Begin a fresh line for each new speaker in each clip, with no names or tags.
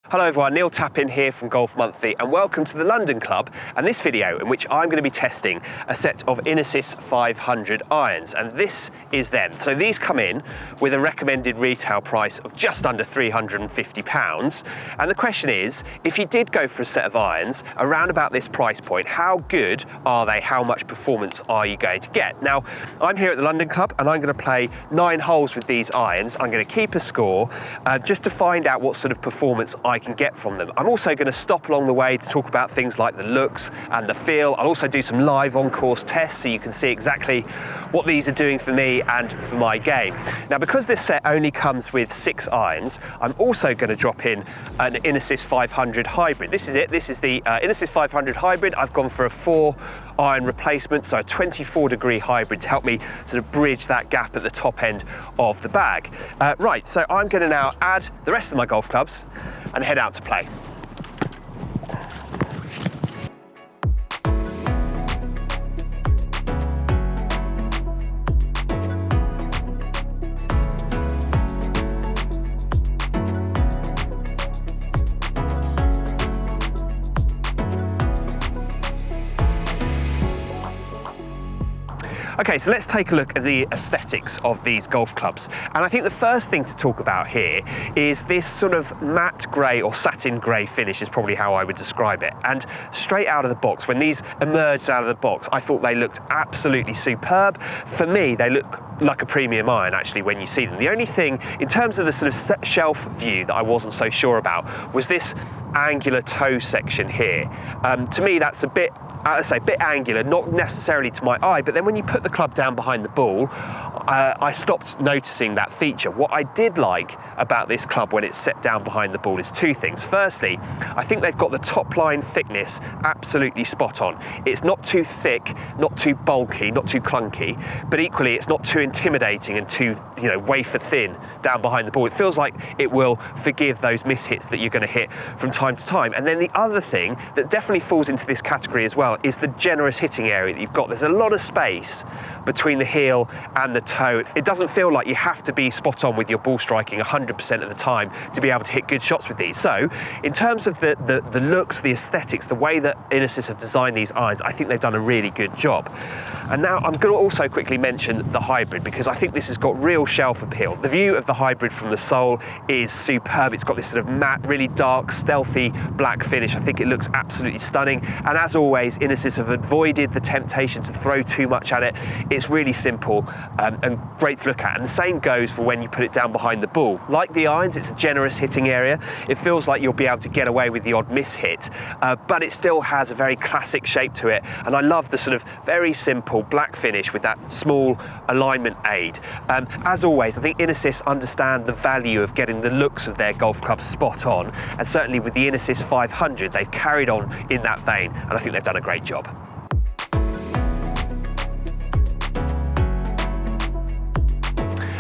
Hello everyone, Neil Tappin here from Golf Monthly and welcome to the London Club and this video in which I'm going to be testing a set of Inesis 500 irons, and this is them. So these come in with a recommended retail price of just under £350, and the question is, if you did go for a set of irons around about this price point, how good are they? How much performance are you going to get? Now, I'm here at the London Club and I'm going to play 9 holes with these irons. I'm going to keep a score just to find out what sort of performance I can get from them. I'm also going to stop along the way to talk about things like the looks and the feel. I'll also do some live on-course tests so you can see exactly what these are doing for me and for my game. Now, because this set only comes with 6 irons, I'm also going to drop in an Inesis 500 hybrid. This is it. This is the Inesis 500 hybrid. I've gone for a 4 iron replacement, so a 24-degree hybrid to help me sort of bridge that gap at the top end of the bag. Right, so I'm going to now add the rest of my golf clubs and head out to play. Okay, so let's take a look at the aesthetics of these golf clubs. And I think the first thing to talk about here is this sort of matte grey or satin grey finish is probably how I would describe it. And straight out of the box, when these emerged out of the box, I thought they looked absolutely superb. For me, they look like a premium iron actually when you see them. The only thing, in terms of the sort of shelf view that I wasn't so sure about, was this angular toe section here. To me, that's a bit, as I say, a bit angular, not necessarily to my eye, but then when you put the club down behind the ball, I stopped noticing that feature. What I did like about this club when it's set down behind the ball is 2 things. Firstly, I think they've got the top line thickness absolutely spot on. It's not too thick, not too bulky, not too clunky, but equally it's not too intimidating and too, wafer thin down behind the ball. It feels like it will forgive those mishits that you're going to hit from time to time. And then the other thing that definitely falls into this category as well is the generous hitting area that you've got. There's a lot of space between the heel and the toe. It doesn't feel like you have to be spot on with your ball striking 100% of the time to be able to hit good shots with these. So in terms of the looks, the aesthetics, the way that Inesis have designed these irons, I think they've done a really good job. And now I'm going to also quickly mention the hybrid, because I think this has got real shelf appeal. The view of the hybrid from the sole is superb. It's got this sort of matte, really dark, stealthy black finish. I think it looks absolutely stunning. And as always, Inesis have avoided the temptation to throw too much at it. It's really simple and great to look at. And the same goes for when you put it down behind the ball. Like the irons, it's a generous hitting area. It feels like you'll be able to get away with the odd miss hit, but it still has a very classic shape to it. And I love the sort of very simple black finish with that small alignment aid. As always, I think Inesis understand the value of getting the looks of their golf clubs spot on. And certainly with the Inesis 500, they've carried on in that vein. And I think they've done a great job.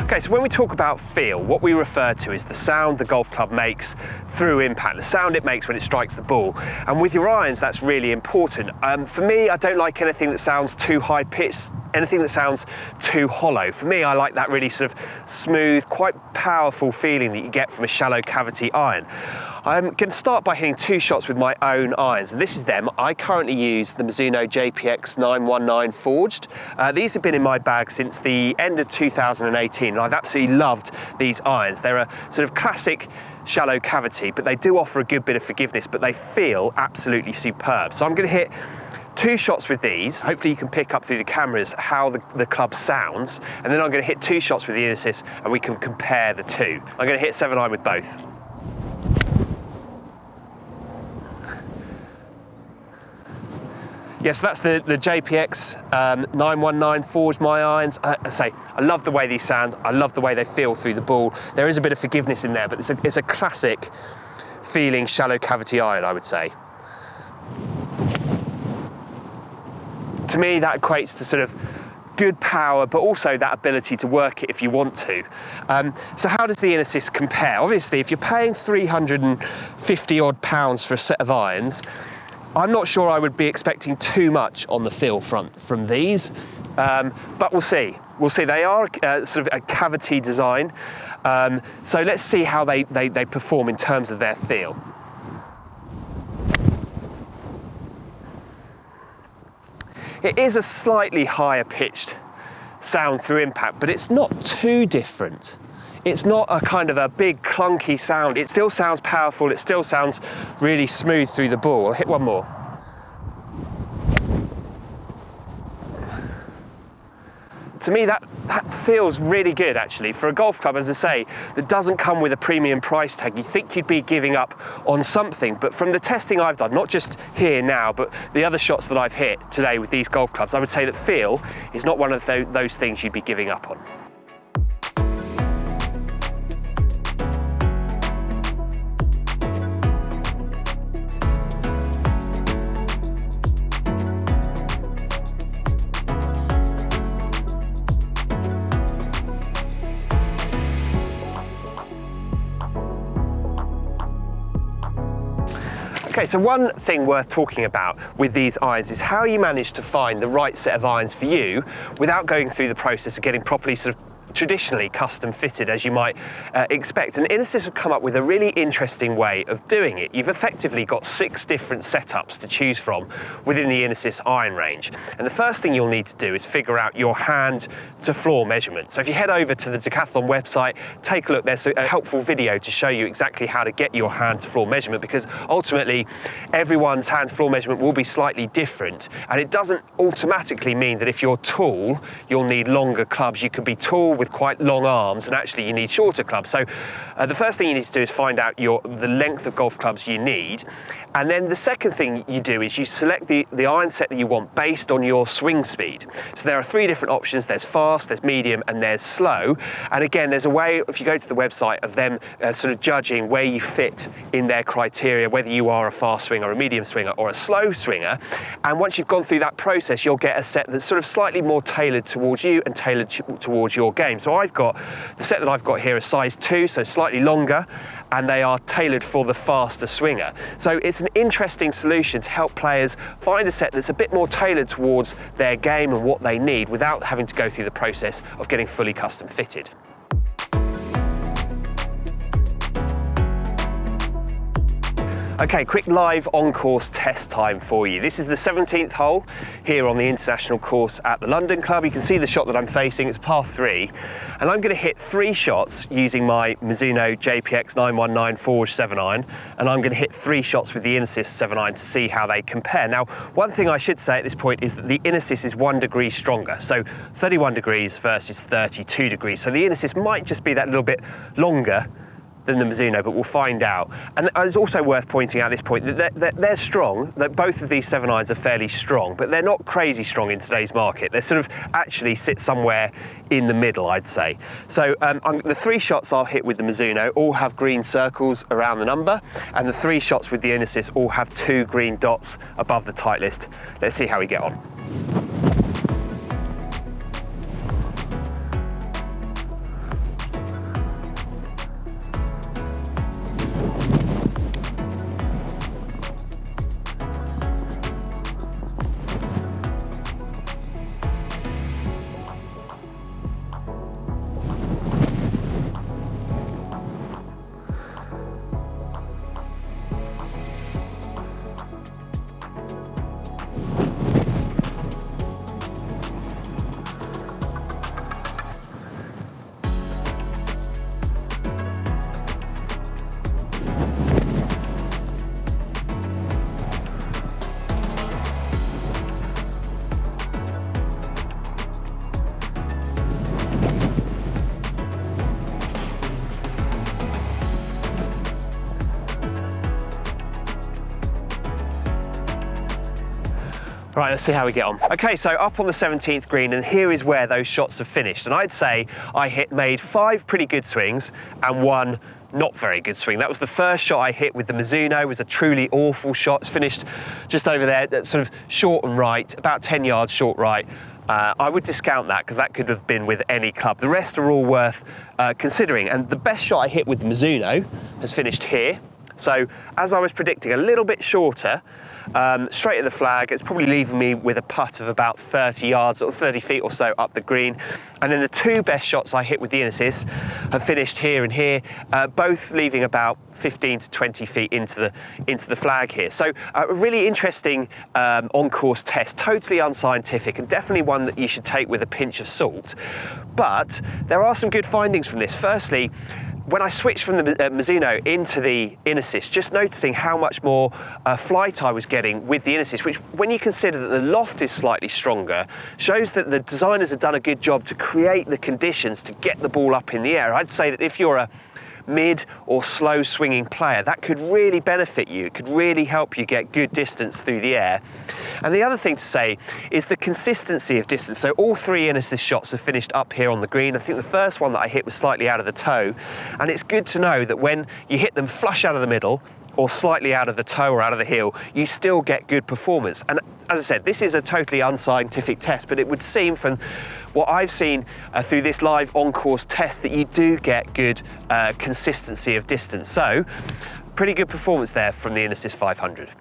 Okay, so when we talk about feel, what we refer to is the sound the golf club makes through impact, the sound it makes when it strikes the ball. And with your irons, that's really important. For me, I don't like anything that sounds too high-pitched, anything that sounds too hollow. For me, I like that really sort of smooth, quite powerful feeling that you get from a shallow cavity iron. I'm going to start by hitting 2 shots with my own irons, and this is them. I currently use the Mizuno JPX 919 forged. These have been in my bag since the end of 2018, and I've absolutely loved these irons. They're a sort of classic shallow cavity, but they do offer a good bit of forgiveness, but they feel absolutely superb. So I'm going to hit 2 shots with these. Hopefully you can pick up through the cameras how the club sounds, and then I'm going to hit 2 shots with the Inesis and we can compare the two. I'm going to hit 7 iron with both. Yes, that's the JPX 919 forged my irons. I love the way these sound. I love the way they feel through the ball. There is a bit of forgiveness in there, but it's a classic feeling shallow cavity iron, I would say. To me, that equates to sort of good power, but also that ability to work it if you want to. So how does the Inesis compare? Obviously, if you're paying £350 odd for a set of irons, I'm not sure I would be expecting too much on the feel front from these, but we'll see. We'll see. They are sort of a cavity design, so let's see how they perform in terms of their feel. It is a slightly higher pitched sound through impact, but it's not too different. It's not a kind of a big clunky sound. It still sounds powerful. It still sounds really smooth through the ball. I'll hit one more. To me, that feels really good, actually. For a golf club, as I say, that doesn't come with a premium price tag. You think you'd be giving up on something, but from the testing I've done, not just here now, but the other shots that I've hit today with these golf clubs, I would say that feel is not one of those things you'd be giving up on. Okay, so one thing worth talking about with these irons is how you manage to find the right set of irons for you without going through the process of getting properly sort of traditionally custom fitted as you might expect. And Inesis have come up with a really interesting way of doing it. You've effectively got 6 different setups to choose from within the Inesis iron range. And the first thing you'll need to do is figure out your hand to floor measurement. So if you head over to the Decathlon website, take a look, there's a helpful video to show you exactly how to get your hand to floor measurement, because ultimately everyone's hand to floor measurement will be slightly different, and it doesn't automatically mean that if you're tall you'll need longer clubs. You could be tall with quite long arms and actually you need shorter clubs. So the first thing you need to do is find out the length of golf clubs you need, and then the second thing you do is you select the iron set that you want based on your swing speed. So there are 3 different options. There's fast, there's medium and there's slow, and again there's a way, if you go to the website, of them sort of judging where you fit in their criteria, whether you are a fast swinger, a medium swinger or a slow swinger. And once you've gone through that process, you'll get a set that's sort of slightly more tailored towards you and tailored towards your game. So I've got the set that I've got here is size 2, so slightly longer, and they are tailored for the faster swinger. So it's an interesting solution to help players find a set that's a bit more tailored towards their game and what they need without having to go through the process of getting fully custom fitted. Okay, quick live on-course test time for you. This is the 17th hole here on the international course at the London Club. You can see the shot that I'm facing, it's par 3. And I'm going to hit 3 shots using my Mizuno JPX 919 Forge 7-iron. And I'm going to hit 3 shots with the Inesis 7-iron to see how they compare. Now, one thing I should say at this point is that the Inesis is 1 degree stronger. So 31 degrees versus 32 degrees. So the Inesis might just be that little bit longer than the Mizuno, but we'll find out. And it's also worth pointing out at this point that they're strong, that both of these 7-irons are fairly strong, but they're not crazy strong in today's market. They sort of actually sit somewhere in the middle, I'd say. So the 3 shots I'll hit with the Mizuno all have green circles around the number, and the 3 shots with the Inesis all have 2 green dots above the Titleist. Let's see how we get on. Right, let's see how we get on. Okay, so up on the 17th green, and here is where those shots have finished. And I'd say I made 5 pretty good swings and 1 not very good swing. That was the first shot I hit with the Mizuno. It was a truly awful shot. It's finished just over there, sort of short and right, about 10 yards short right. I would discount that because that could have been with any club. The rest are all worth considering. And the best shot I hit with the Mizuno has finished here. So as I was predicting, a little bit shorter, straight at the flag. It's probably leaving me with a putt of about 30 yards or 30 feet or so up the green. And then the two best shots I hit with the Inesis have finished here and here, both leaving about 15 to 20 feet into the flag here. So a really interesting on-course test, totally unscientific, and definitely one that you should take with a pinch of salt. But there are some good findings from this. Firstly, when I switched from the Mizuno into the Inesis, just noticing how much more flight I was getting with the Inesis, which, when you consider that the loft is slightly stronger, shows that the designers have done a good job to create the conditions to get the ball up in the air. I'd say that if you're a mid or slow swinging player, that could really benefit you. It could really help you get good distance through the air. And the other thing to say is the consistency of distance. So all three Inesis shots have finished up here on the green. I think the first one that I hit was slightly out of the toe, and it's good to know that when you hit them flush out of the middle or slightly out of the toe or out of the heel, you still get good performance. And as I said, this is a totally unscientific test, but it would seem from what I've seen through this live on-course test that you do get good consistency of distance. So pretty good performance there from the Inesis 500.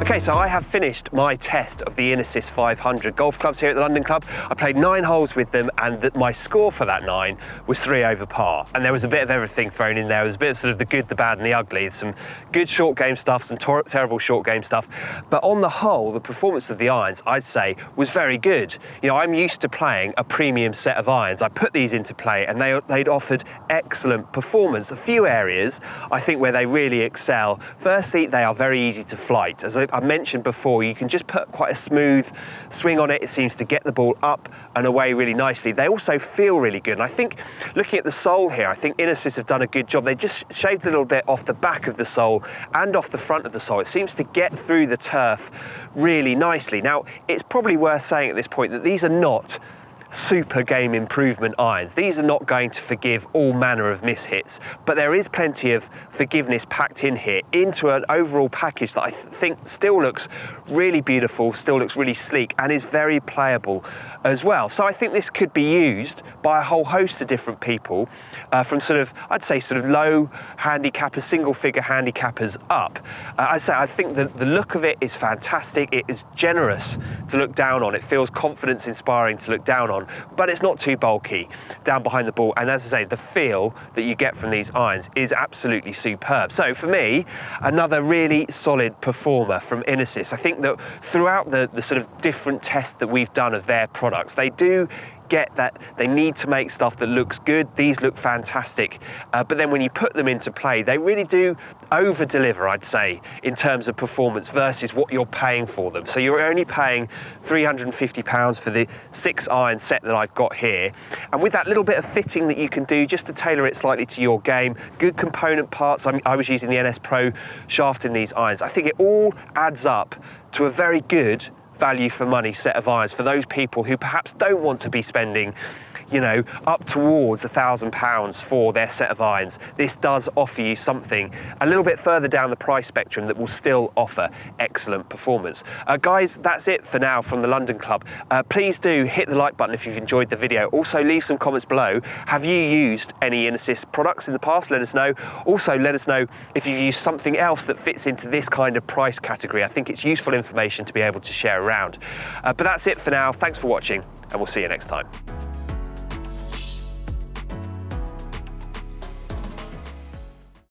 Okay, so I have finished my test of the Inesis 500 golf clubs here at the London Club. I played 9 holes with them, and my score for that 9 was 3 over par. And there was a bit of everything thrown in there. There was a bit of sort of the good, the bad, and the ugly. Some good short game stuff, some terrible short game stuff. But on the whole, the performance of the irons, I'd say, was very good. You know, I'm used to playing a premium set of irons. I put these into play, and they'd offered excellent performance. A few areas, I think, where they really excel. Firstly, they are very easy to flight. As I mentioned before, you can just put quite a smooth swing on it. It seems to get the ball up and away really nicely. They also feel really good. And I think, looking at the sole here, I think Inesis have done a good job. They just shaved a little bit off the back of the sole and off the front of the sole. It seems to get through the turf really nicely. Now, it's probably worth saying at this point that these are not super game improvement irons. These are not going to forgive all manner of mishits, but there is plenty of forgiveness packed in here into an overall package that I think still looks really beautiful, still looks really sleek, and is very playable as well. So I think this could be used by a whole host of different people, from sort of, I'd say, sort of low handicappers, single figure handicappers up. I'd say I think the look of it is fantastic. It is generous to look down on. It feels confidence inspiring to look down on, but it's not too bulky down behind the ball. And as I say, the feel that you get from these irons is absolutely superb. So for me, another really solid performer from Inesis. I think that throughout the sort of different tests that we've done of their products, they do get that they need to make stuff that looks good. These look fantastic, but then when you put them into play, they really do over deliver, I'd say, in terms of performance versus what you're paying for them. So you're only paying £350 for the 6 iron set that I've got here, and with that little bit of fitting that you can do just to tailor it slightly to your game, good component parts. I was using the NS Pro shaft in these irons. I think it all adds up to a very good value for money set of irons for those people who perhaps don't want to be spending, you know, up towards £1,000 for their set of irons. This does offer you something a little bit further down the price spectrum that will still offer excellent performance. Guys, that's it for now from the London Club. Please do hit the like button if you've enjoyed the video. Also, leave some comments below. Have you used any Inesis products in the past? Let us know. Also, let us know if you've used something else that fits into this kind of price category. I think it's useful information to be able to share around. But that's it for now. Thanks for watching, and we'll see you next time.